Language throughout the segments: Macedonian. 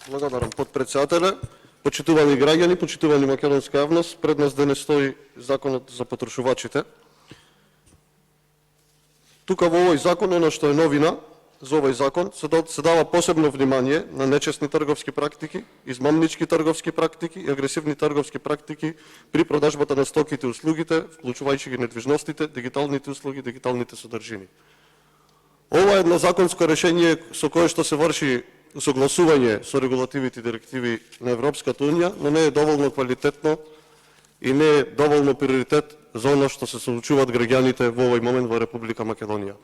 Благодарам, подпредседателе. Почитувани граѓани, почитувани македонска јавност, пред нас денес стои законот за потрошувачите. Тука во овој закон, оно што е новина за овој закон, се дава посебно внимание на нечесни трговски практики, измамнички трговски практики и агресивни трговски практики при продажбата на стоките и услугите, вклучувајќи ги недвижностите, дигиталните услуги, дигиталните содржини. Ова е едно законско решение со кое што се врши согласување со регулативите и директиви на Европската унија, но не е доволно квалитетно и не е доволно приоритет за оно што се случуваат граѓаните во овој момент во Република Македонија.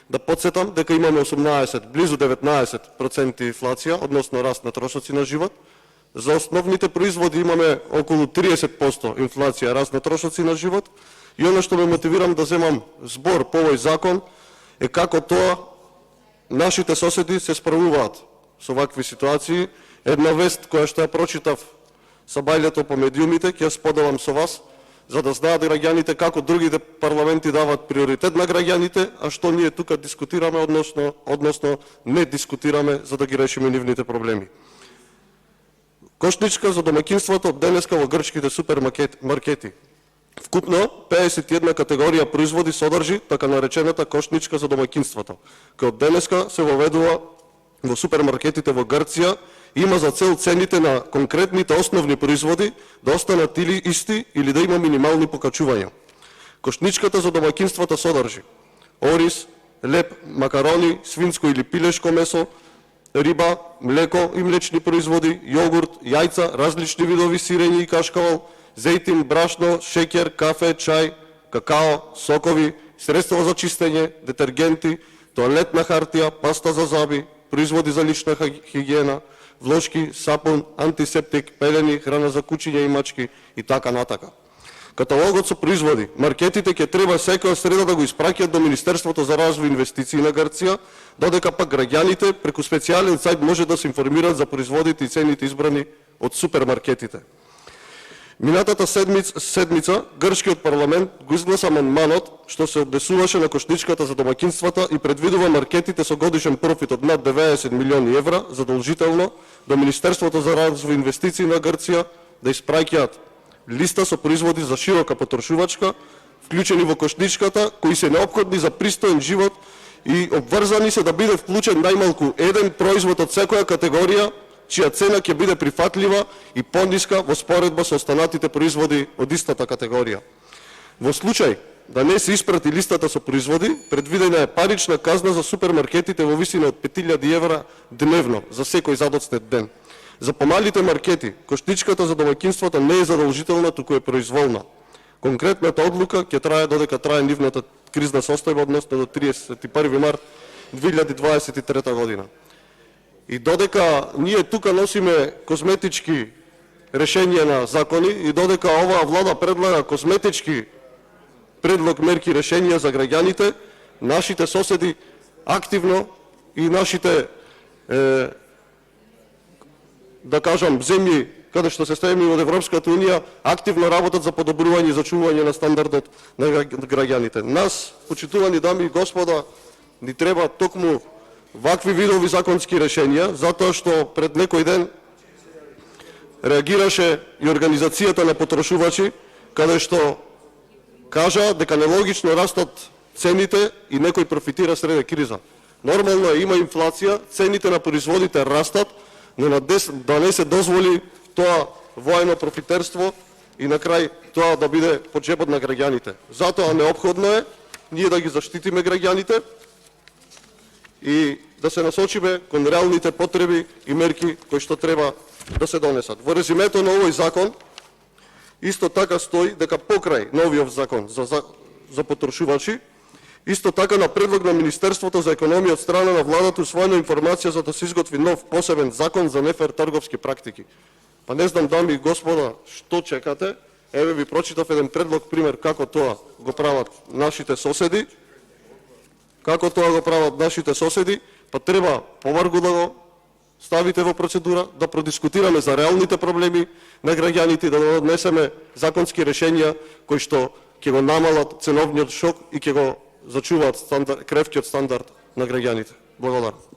Да подсетам дека имаме 18, близу 19% инфлација, односно раст на трошоци на живот. За основните производи имаме околу 30% инфлација, раст на трошоци на живот. И оно што ме мотивирам да земам збор по овој закон е како тоа нашите соседи се справуваат со вакви ситуации. Една вест која што ја прочитав са бајлето по медиумите, ќе ја споделам со вас, за да знаат граѓаните како другите парламенти дават приоритет на граѓаните, а што ние тука дискутираме, односно не дискутираме за да ги решиме нивните проблеми. Кошничка за домаќинството од денеска во грчките супермаркети. Вкупно 51 категорија производи содржи така наречената кошничка за домаќинството, која од денеска се воведува во супермаркетите во Грција. Има за цел цените на конкретните основни производи да останат или исти или да има минимални покачувања. Кошничката за домаќинствата содржи ориз, леп, макарони, свинско или пилешко месо, риба, млеко и млечни производи, јогурт, јајца, различни видови сирење и кашкавал, зејтин, брашно, шеќер, кафе, чај, какао, сокови, средства за чистење, детергенти, тоалетна хартија, паста за зъби, производи за лична хигиена, влошки, сапун, антисептик, пелени, храна за кучиња и мачки и така натака. Каталогот со производи, маркетите ќе треба секоја среда да го испраќаат до Министерството за развој и инвестиции на Грција, додека пак граѓаните преку специјален сајт може да се информираат за производите и цените избрани од супермаркетите. Минатата седмица грчкиот парламент го изгласа амандманот што се однесуваше на кошничката за домаќинствата и предвидува маркетите со годишен профит од над 90 милиони евра задолжително до Министерството за развој и инвестиции на Грција да испраќаат листа со производи за широка потрошувачка, вклучени во кошничката, кои се неопходни за пристоен живот и обврзани се да биде вклучен најмалку еден производ од секоја категорија, чија цена ќе биде прифатлива и пониска во споредба со останатите производи од истата категорија. Во случај да не се испрати листата со производи, предвидена е парична казна за супермаркетите во висина од 5000 евра дневно за секој задоцнет ден. За помалите маркети, кошничката за домаќинството не е задолжителна, туку е произволна. Конкретната одлука ќе трае додека трае нивната кризна состојба, односно до 31 март 2023 година. И додека ние тука носиме козметички решенија на закони и додека оваа влада предлага козметички предлог, мерки, решенија за граѓаните, нашите соседи активно и нашите да кажам земји каде што се стреми од Европската унија активно работат за подобрување и зачување на стандардот на граѓаните. Нас, почитувани дами и господа, ни треба токму вакви видови законски решенија, затоа што пред некој ден реагираше и организацијата на потрошувачи, каде што кажа дека нелогично растат цените и некој профитира среде криза. Нормално е, има инфлација, цените на производите растат, но да не се дозволи тоа воено профитерство и на крај тоа да биде по джебот на граѓаните. Затоа неопходно е ние да ги заштитиме граѓаните и да се насочиме кон реалните потреби и мерки кои што треба да се донесат. Во резимето на овој закон исто така стои дека покрај новиот закон за потрошувачи, исто така на предлог на Министерството за економија од страна на владата усвоена информација за да се изготви нов посебен закон за нефер трговски практики. Па не знам, дами и господа, што чекате? Еве ви прочитав еден предлог пример како тоа го прават нашите соседи. Како тоа го прават нашите соседи, па треба повргу да го ставите во процедура, да продискутираме за реалните проблеми на граѓаните, да однесеме законски решенија кои што ќе го намалат ценовниот шок и ќе го зачуваат кревкиот стандард на граѓаните. Благодарам.